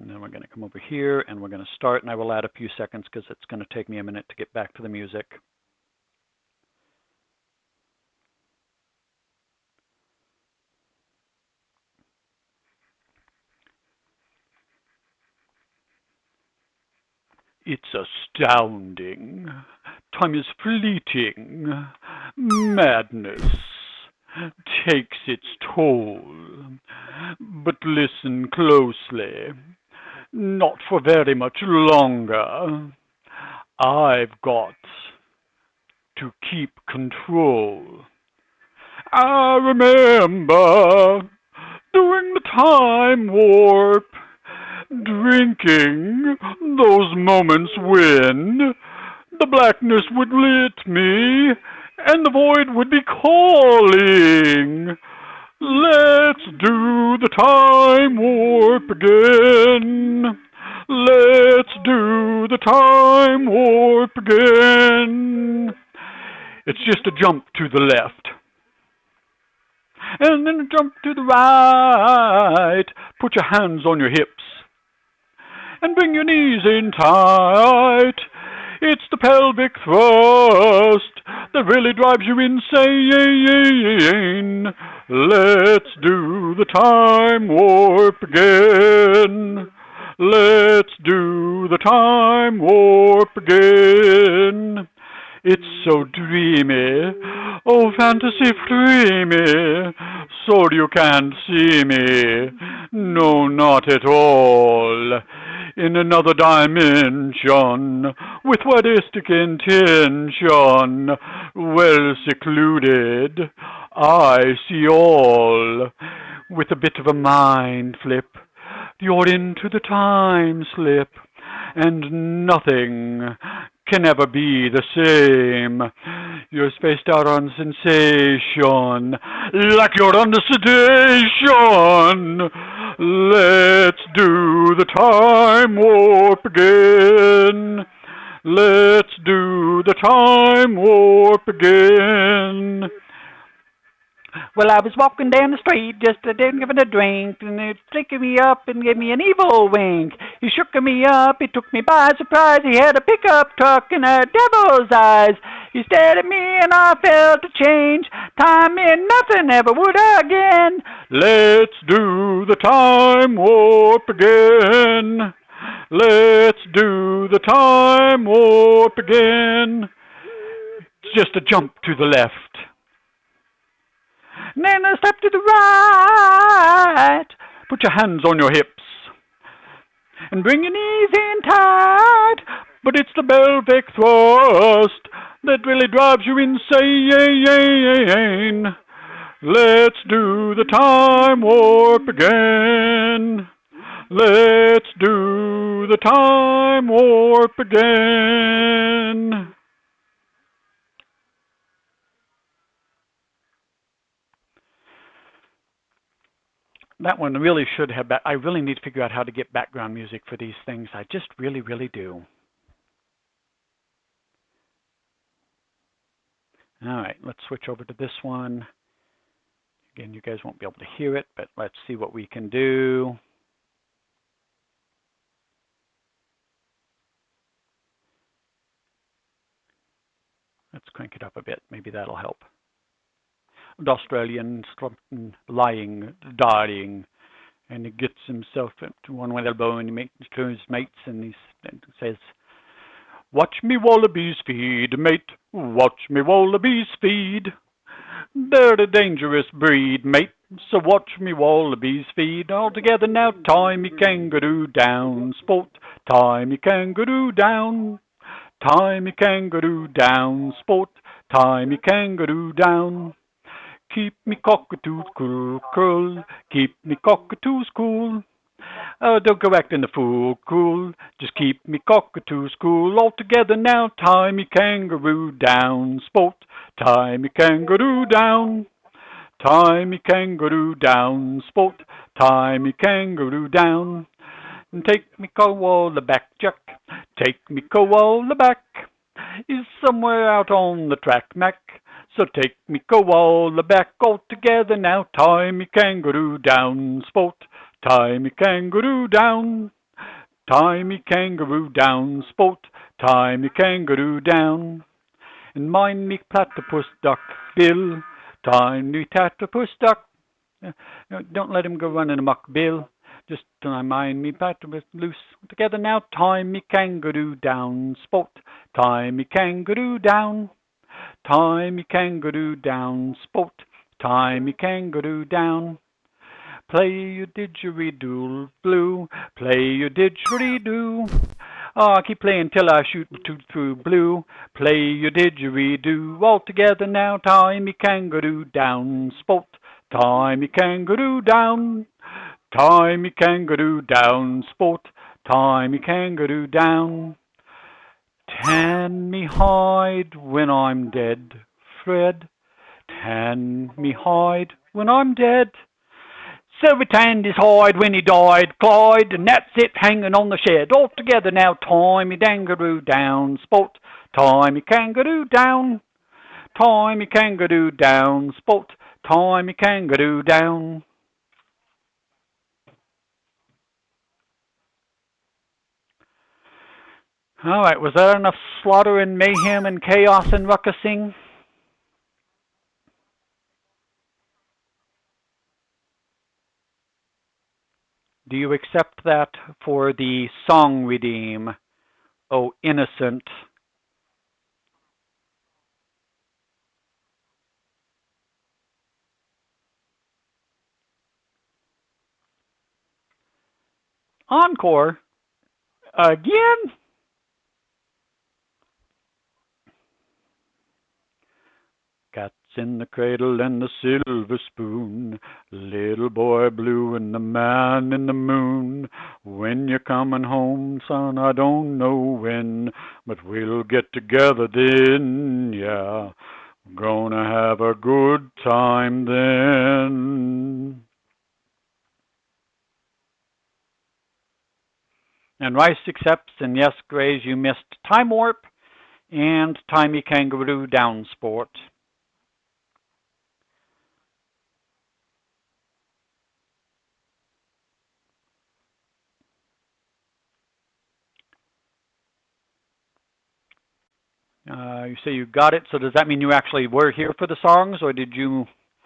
And then we're going to come over here and we're going to start, and I will add a few seconds because it's going to take me a minute to get back to the music. It's astounding. Time is fleeting. Madness takes its toll. But listen closely. Not for very much longer. I've got to keep control. I remember doing the time warp, drinking those moments when the blackness would lit me and the void would be calling. Let's do the time warp again. Let's do the time warp again. It's just a jump to the left. And then a jump to the right. Put your hands on your hips. And bring your knees in tight. It's the pelvic thrust that really drives you insane. Let's do the time warp again. Let's do the time warp again. It's so dreamy, oh fantasy dreamy, so you can't see me, no not at all. In another dimension, with sadistic intention, well secluded, I see all. With a bit of a mind flip, you're into the time slip, and nothing can never be the same. You're spaced out on sensation, like you're under sedation. Let's do the time warp again. Let's do the time warp again. Well, I was walking down the street just giving a drink, and it flickered me up and gave me an evil wink. He shook me up, he took me by surprise. He had a pickup truck and a devil's eyes. He stared at me and I felt a change. Time meant nothing, never would again. Let's do the time warp again. Let's do the time warp again. It's just a jump to the left. And then a step to the right. Put your hands on your hips. And bring your knees in tight. But it's the pelvic thrust that really drives you insane. Let's do the time warp again. Let's do the time warp again. That one really should have I really need to figure out how to get background music for these things. I just really, really do. All right, let's switch over to this one. Again, you guys won't be able to hear it, but let's see what we can do. Let's crank it up a bit. Maybe that'll help. The Australian lying, dying, and he gets himself to one with elbow and he makes to his mates and he says, "Watch me wallabies feed, mate. Watch me wallabies feed. They're a dangerous breed, mate. So watch me wallabies feed. All together now, tie me kangaroo down, sport. Tie me kangaroo down. Tie me kangaroo down, sport. Tie me kangaroo down. Keep me cockatoos cool, curl. Keep me cockatoos cool. Don't go acting the fool, cool. Just keep me cockatoos cool. All together now, tie me kangaroo down, sport. Tie me kangaroo down. Tie me kangaroo down, sport. Tie me kangaroo down. And take me koala back, Jack. Take me koala back. Is somewhere out on the track, Mac. So take me koala back all together now. Tie me kangaroo down, sport. Tie me kangaroo down. Tie me kangaroo down, sport, tie me kangaroo down. And mind me platypus duck, Bill, tie me platypus duck. Don't let him go running amok, Bill. Just mind me platypus loose. Together now, tie me kangaroo down, sport, tie me kangaroo down. Tie me kangaroo down, sport, tie me kangaroo down. Play your didgeridoo, blue, play your didgeridoo. Oh, keep playing till I shoot through blue. Play your didgeridoo all together now. Tie me kangaroo down, sport. Tie me kangaroo down. Tie me kangaroo down, sport. Tie me kangaroo down. Tan me hide when I'm dead, Fred. Tan me hide when I'm dead. So we tanned his hide when he died, Clyde, and that's it hanging on the shed. All together now, tie me kangaroo down, sport. Tie me kangaroo down. Tie me kangaroo down, sport. Tie me kangaroo down. All right, was that enough slaughter and mayhem and chaos and ruckusing? Do you accept that for the song redeem, O innocent? Encore? Again? Cats in the cradle and the silver spoon, little boy blue and the man in the moon. When you're coming home, son, I don't know when, but we'll get together then, yeah. We're gonna have a good time then. And Rice accepts, and yes, Grays, you missed Time Warp and Timey Kangaroo Down Sport. You say you got it, so does that mean you actually were here for the songs, or did you